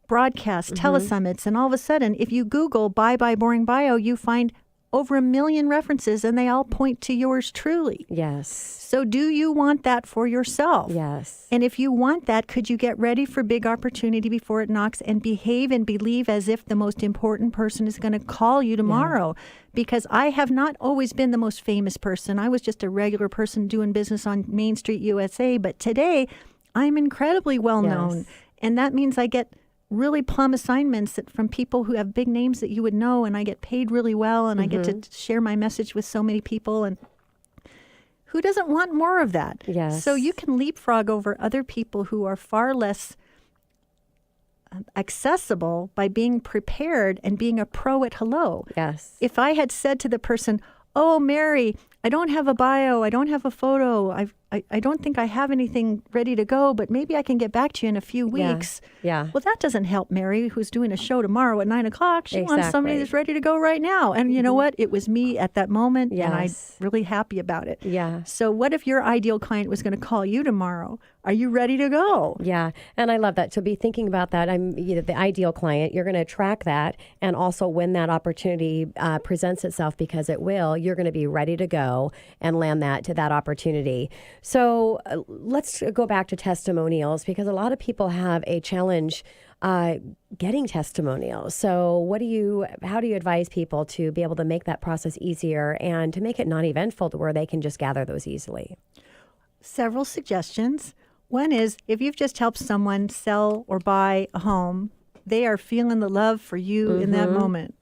broadcast, telesummits, and all of a sudden, if you Google Bye Boring Bio, you find over 1 million references, and they all point to yours truly. Yes. So do you want that for yourself? Yes. And if you want that, could you get ready for big opportunity before it knocks and behave and believe as if the most important person is going to call you tomorrow? Because I have not always been the most famous person. I was just a regular person doing business on Main Street, USA. But today, I'm incredibly well known. And that means I get really plum assignments from people who have big names that you would know, and I get paid really well, and I get to share my message with so many people. And who doesn't want more of that? Yes. So you can leapfrog over other people who are far less accessible by being prepared and being a pro at hello. Yes. If I had said to the person, oh, Mary, I don't have a bio, I don't have a photo, I don't think I have anything ready to go, but maybe I can get back to you in a few weeks. Yeah. Well, that doesn't help Mary, who's doing a show tomorrow at 9:00. She wants somebody that's ready to go right now. And you know what? It was me at that moment, and I'm really happy about it. Yeah. So what if your ideal client was going to call you tomorrow? Are you ready to go? Yeah. And I love that. So be thinking about that. The ideal client, you're going to track that. And also when that opportunity presents itself, because it will, you're going to be ready to go. go and land that opportunity. So let's go back to testimonials, because a lot of people have a challenge getting testimonials. So how do you advise people to be able to make that process easier and to make it non-eventful to where they can just gather those easily? Several suggestions. One is, if you've just helped someone sell or buy a home, they are feeling the love for you in that moment.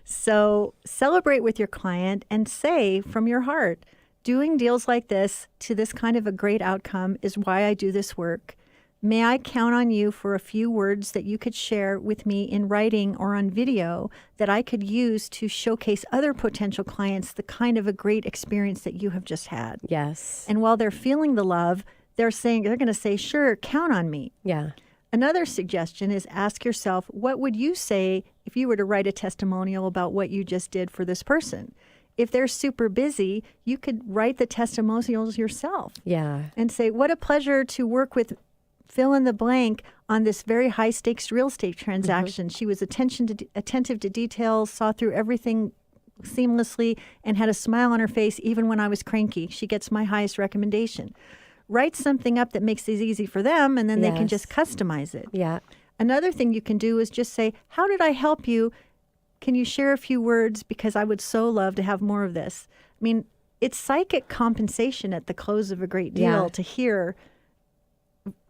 So celebrate with your client and say from your heart, doing deals like this to this kind of a great outcome is why I do this work. May I count on you for a few words that you could share with me in writing or on video that I could use to showcase other potential clients the kind of a great experience that you have just had? Yes. And while they're feeling the love, they're going to say, sure, count on me. Yeah. Another suggestion is ask yourself, what would you say if you were to write a testimonial about what you just did for this person? If they're super busy, you could write the testimonials yourself. Yeah. And say, what a pleasure to work with fill in the blank on this very high stakes real estate transaction. She was attentive to details, saw through everything seamlessly, and had a smile on her face even when I was cranky. She gets my highest recommendation. Write something up that makes this easy for them, and then they can just customize it. Yeah. Another thing you can do is just say, how did I help you? Can you share a few words? Because I would so love to have more of this. I mean, it's psychic compensation at the close of a great deal to hear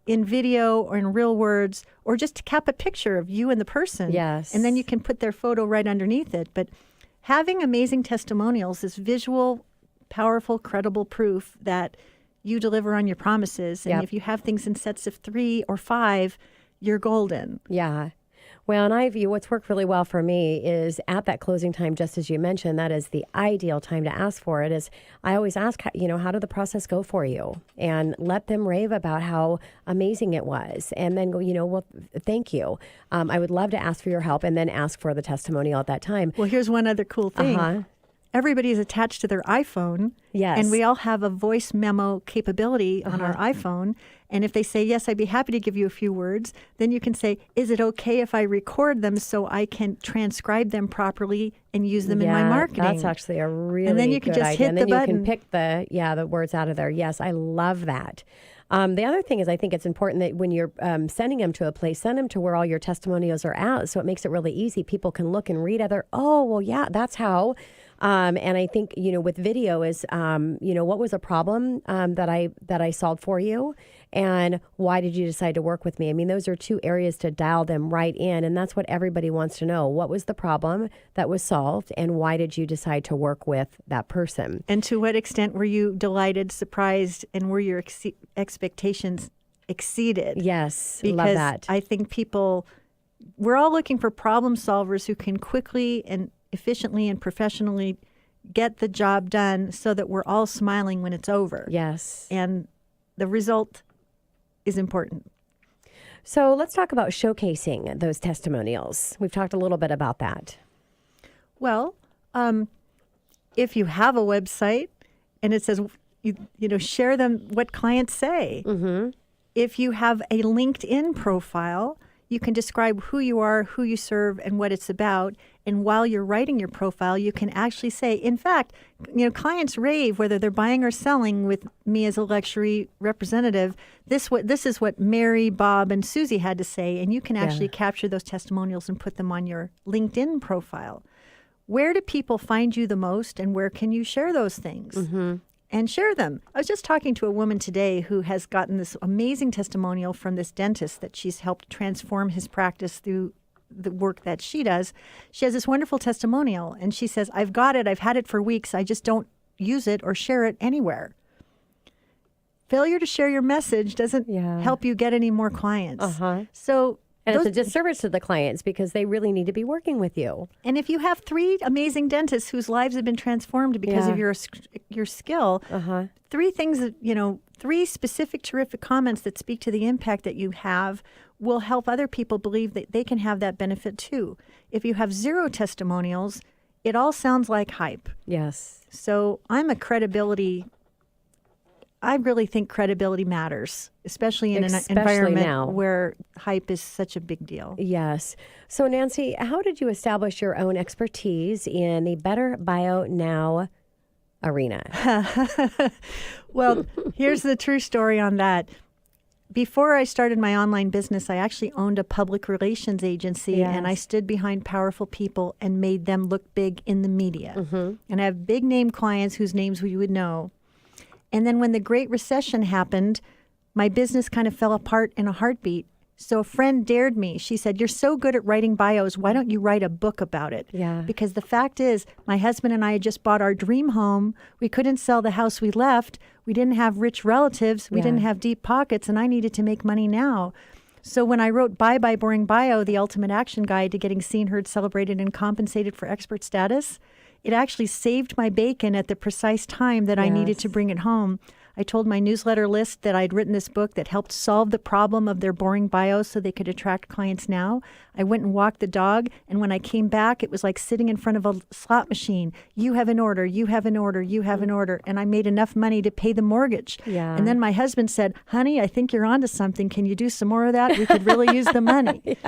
in video or in real words, or just to cap a picture of you and the person. Yes. And then you can put their photo right underneath it. But having amazing testimonials is visual, powerful, credible proof that you deliver on your promises. And if you have things in sets of 3 or 5, you're golden. Yeah. Well, and I view what's worked really well for me is at that closing time, just as you mentioned, that is the ideal time to ask for it. Is I always ask, how did the process go for you? And let them rave about how amazing it was. And then go, well, thank you. I would love to ask for your help, and then ask for the testimonial at that time. Well, here's one other cool thing. Everybody is attached to their iPhone. Yes. And we all have a voice memo capability on our iPhone. And if they say, yes, I'd be happy to give you a few words, then you can say, is it okay if I record them so I can transcribe them properly and use them in my marketing? That's actually a really And then you can good just idea. hit And the then you button. can pick the words out of there. Yes, I love that. The other thing is, I think it's important that when you're sending them to a place, send them to where all your testimonials are at. So it makes it really easy. People can look and read that's how. And I think, with video is, what was a problem that I solved for you, and why did you decide to work with me? I mean, those are 2 areas to dial them right in, and that's what everybody wants to know. What was the problem that was solved, and why did you decide to work with that person? And to what extent were you delighted, surprised, and were your expectations exceeded? Yes, because love that. I think we're all looking for problem solvers who can quickly and efficiently and professionally get the job done so that we're all smiling when it's over. Yes. And the result is important. So let's talk about showcasing those testimonials. We've talked a little bit about that. Well, if you have a website and it says, share them what clients say. Mm-hmm. If you have a LinkedIn profile, you can describe who you are, who you serve, and what it's about. And while you're writing your profile, you can actually say, in fact, clients rave whether they're buying or selling with me as a luxury representative. This is what Mary, Bob, and Susie had to say. And you can actually capture those testimonials and put them on your LinkedIn profile. Where do people find you the most, and where can you share those things? Mm-hmm. And share them. I was just talking to a woman today who has gotten this amazing testimonial from this dentist that she's helped transform his practice through the work that she does. She has this wonderful testimonial, and she says, I've got it. I've had it for weeks. I just don't use it or share it anywhere. Failure to share your message doesn't help you get any more clients. So And it's a disservice to the clients because they really need to be working with you. And if you have 3 amazing dentists whose lives have been transformed because of your skill, 3 things that, 3 specific terrific comments that speak to the impact that you have will help other people believe that they can have that benefit too. If you have 0 testimonials, it all sounds like hype. Yes. So I really think credibility matters, especially in an environment where hype is such a big deal. Yes. So, Nancy, how did you establish your own expertise in the Better Bio Now arena? Well, here's the true story on that. Before I started my online business, I actually owned a public relations agency, and I stood behind powerful people and made them look big in the media. And I have big name clients whose names we would know. And then when the Great Recession happened, my business kind of fell apart in a heartbeat. So a friend dared me. She said, "You're so good at writing bios. Why don't you write a book about it?" Yeah. Because the fact is, my husband and I had just bought our dream home. We couldn't sell the house we left. We didn't have rich relatives. We didn't have deep pockets, and I needed to make money now. So when I wrote Bye Bye Boring Bio, the ultimate action guide to getting seen, heard, celebrated, and compensated for expert status, it actually saved my bacon at the precise time that I needed to bring it home. I told my newsletter list that I'd written this book that helped solve the problem of their boring bios so they could attract clients now. I went and walked the dog, and when I came back, it was like sitting in front of a slot machine. You have an order, you have an order, you have an order. And I made enough money to pay the mortgage. Yeah. And then my husband said, "Honey, I think you're onto something. Can you do some more of that? We could really use the money."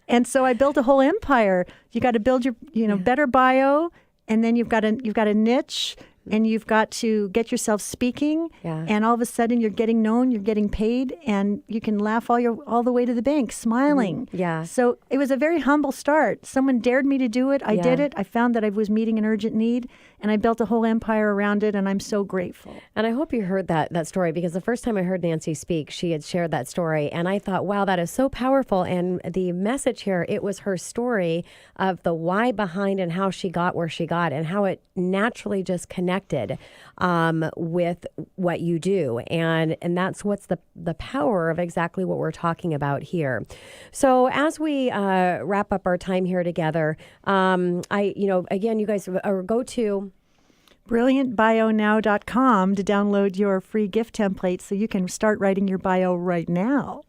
And so I built a whole empire. You got to build your, better bio, and then you've got a niche. And you've got to get yourself speaking, and all of a sudden you're getting known, you're getting paid, and you can laugh all the way to the bank, smiling. Yeah. So it was a very humble start. Someone dared me to do it. I did it. I found that I was meeting an urgent need, and I built a whole empire around it, and I'm so grateful. And I hope you heard that story, because the first time I heard Nancy speak, she had shared that story, and I thought, wow, that is so powerful. And the message here, it was her story of the why behind and how she got where she got, and how it naturally just connected with what you do. And that's what's the power of exactly what we're talking about here. So as we wrap up our time here together, again, you guys go to brilliantbionow.com to download your free gift template so you can start writing your bio right now.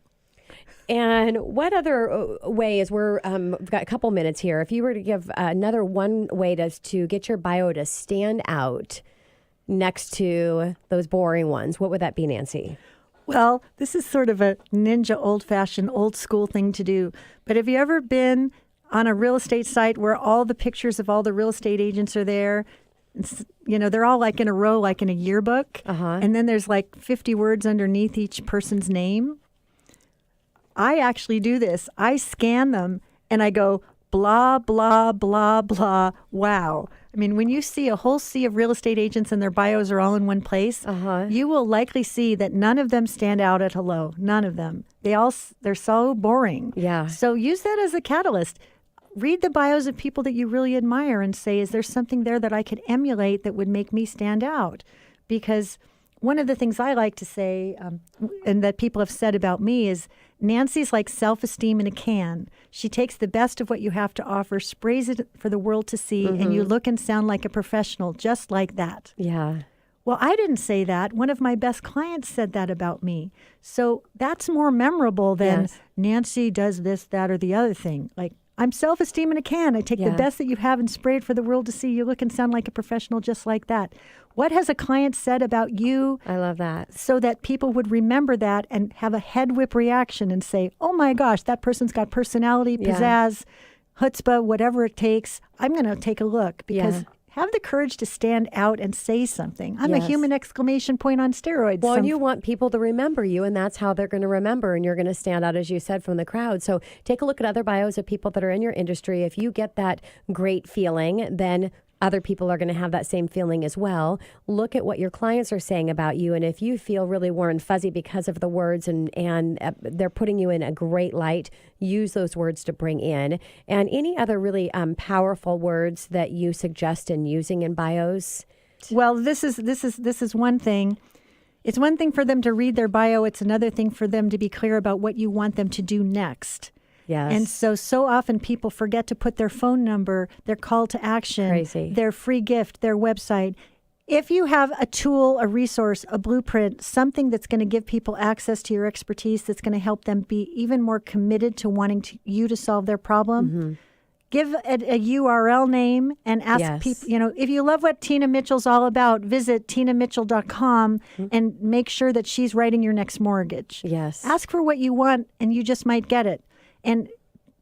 And what other ways, we've got a couple minutes here, if you were to give another one way to get your bio to stand out next to those boring ones, what would that be, Nancy? Well, this is sort of a ninja, old-fashioned, old-school thing to do. But have you ever been on a real estate site where all the pictures of all the real estate agents are there? They're all like in a row, like in a yearbook. And then there's like 50 words underneath each person's name. I actually do this. I scan them and I go, blah, blah, blah, blah. Wow. I mean, when you see a whole sea of real estate agents and their bios are all in one place, you will likely see that none of them stand out at hello. None of them. They're so boring. Yeah. So use that as a catalyst. Read the bios of people that you really admire and say, is there something there that I could emulate that would make me stand out? Because one of the things I like to say, and that people have said about me, is Nancy's like self-esteem in a can. She takes the best of what you have to offer, sprays it for the world to see, and you look and sound like a professional, just like that. Yeah. Well, I didn't say that. One of my best clients said that about me. So that's more memorable than Nancy does this, that, or the other thing. Like, I'm self-esteem in a can. I take the best that you have and spray it for the world to see. You look and sound like a professional, just like that. What has a client said about you? I love that. So that people would remember that and have a head whip reaction and say, oh my gosh, that person's got personality, pizzazz, chutzpah, whatever it takes. I'm going to take a look, because have the courage to stand out and say something. I'm a human exclamation point on steroids. Well, you want people to remember you, and that's how they're going to remember, and you're going to stand out, as you said, from the crowd. So take a look at other bios of people that are in your industry. If you get that great feeling, then other people are going to have that same feeling as well. Look at what your clients are saying about you, and if you feel really warm and fuzzy because of the words and they're putting you in a great light, use those words to bring in. And any other really powerful words that you suggest in using in bios? Well, this is one thing. It's one thing for them to read their bio. It's another thing for them to be clear about what you want them to do next. Yes. And so often people forget to put their phone number, their call to action, their free gift, their website. If you have a tool, a resource, a blueprint, something that's going to give people access to your expertise, that's going to help them be even more committed to wanting you to solve their problem, give a URL name and ask people, if you love what Tina Mitchell's all about, visit tinamitchell.com and make sure that she's writing your next mortgage. Yes. Ask for what you want and you just might get it. And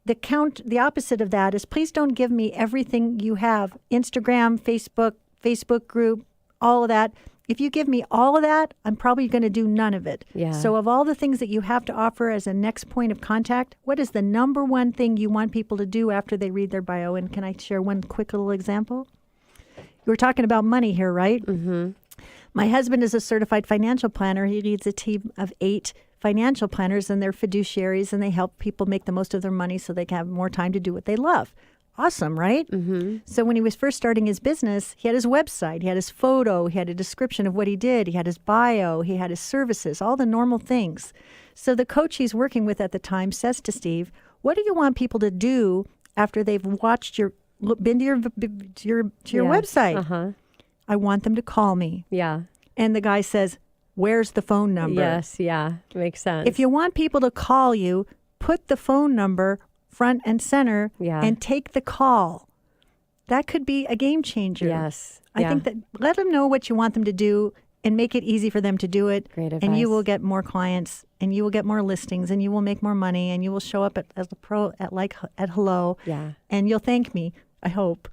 the opposite of that is, please don't give me everything you have. Instagram, Facebook group, all of that. If you give me all of that, I'm probably going to do none of it. Yeah. So of all the things that you have to offer as a next point of contact, what is the number one thing you want people to do after they read their bio? And can I share one quick little example? You were talking about money here, right? Mm-hmm. My husband is a certified financial planner. He leads a team of 8 financial planners, and they're fiduciaries, and they help people make the most of their money so they can have more time to do what they love. Awesome, right? Mm-hmm. So when he was first starting his business, he had his website, he had his photo, he had a description of what he did, he had his bio, he had his services, all the normal things. So the coach he's working with at the time says to Steve, what do you want people to do after they've watched been to your website? Uh-huh. I want them to call me. Yeah. And the guy says, where's the phone number? Yes, yeah, makes sense. If you want people to call you, put the phone number front and center and take the call. That could be a game changer. Yes. I think that let them know what you want them to do and make it easy for them to do it. Great advice. And you will get more clients and you will get more listings and you will make more money and you will show up as a pro at Hello. Yeah. And you'll thank me, I hope.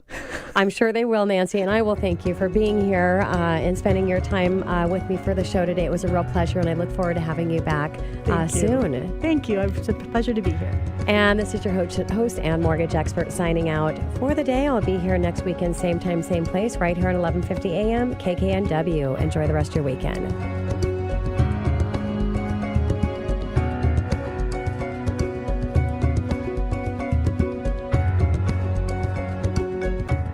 I'm sure they will, Nancy, and I will thank you for being here and spending your time with me for the show today. It was a real pleasure, and I look forward to having you back soon. Thank you. It's a pleasure to be here. And this is your host and mortgage expert signing out for the day. I'll be here next weekend, same time, same place, right here at 11:50 a.m. KKNW. Enjoy the rest of your weekend.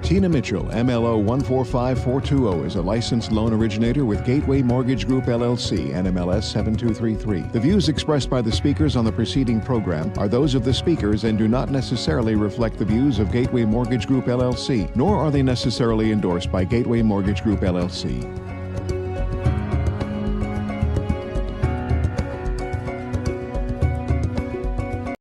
Tina Mitchell, MLO 145420, is a licensed loan originator with Gateway Mortgage Group, LLC, NMLS 7233. The views expressed by the speakers on the preceding program are those of the speakers and do not necessarily reflect the views of Gateway Mortgage Group, LLC, nor are they necessarily endorsed by Gateway Mortgage Group, LLC.